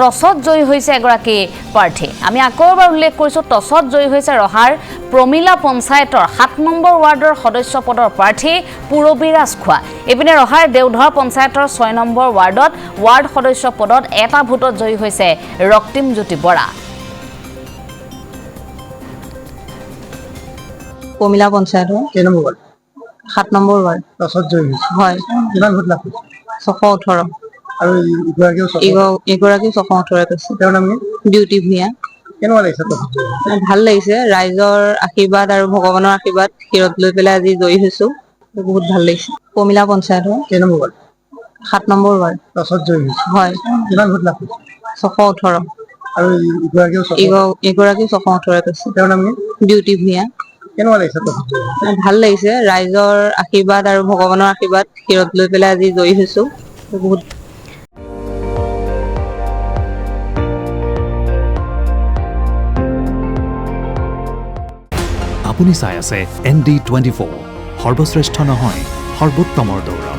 টছত জয়ী হৈছে এগৰাকী প্ৰাৰ্থী আমি আকৌ এবাৰ উল্লেখ কৰিছোঁ টছত জয়ী হৈছে ৰহাৰ প্ৰমিলা পঞ্চায়তৰ ৭ নম্বৰ ৱাৰ্ডৰ সদস্য পদৰ প্ৰাৰ্থী পুৰবীৰাজ খোৱা এপিনে ৰহাৰ দেওধৰ পঞ্চায়তৰ ৬ নম্বৰ ৱাৰ্ডত ৱাৰ্ড সদস্য পদত এটা ভোটত জয়ী হৈছে ৰক্তিম জ্যোতি বৰা প্ৰমিলা পঞ্চায়তৰ 7 নম্বৰ ৱাৰ্ড টছত জয়ী হৈছে হয় কিমান ভোট লাভ কৰিছে 618 আৰু এগৰাকী 618 আছে তেওঁৰ নাম কি বিউটি ভূঞা কেনেকুৱা লাগিছে ভাল লাগিছে ৰাইজৰ আশীৰ্বাদ আৰু ভগৱানৰ আশীৰ্বাদ শিৰত লৈ পেলাই আজি জয়ী হৈছো বহুত ভাল লাগিছে প্ৰমিলা পঞ্চায়তৰ 7 নম্বৰ ৱাৰ্ড টছত জয়ী হৈছে হয় কিমান ভোট লাভ কৰিছে 618 আৰু এগৰাকী 618 আছে তেওঁৰ নাম কি বিউটি ভূঞা কেনেকুৱা লাগিছে ভাল লাগিছে ৰাইজৰ আশীৰ্বাদ আৰু ভগৱানৰ আশীৰ্বাদ শিৰত লৈ পেলাই আজি জয়ী হৈছো বহুত আপুনি চাই আছে ND24 সৰ্বশ্ৰেষ্ঠ নহয় সৰ্বোত্তমৰ দৌৰা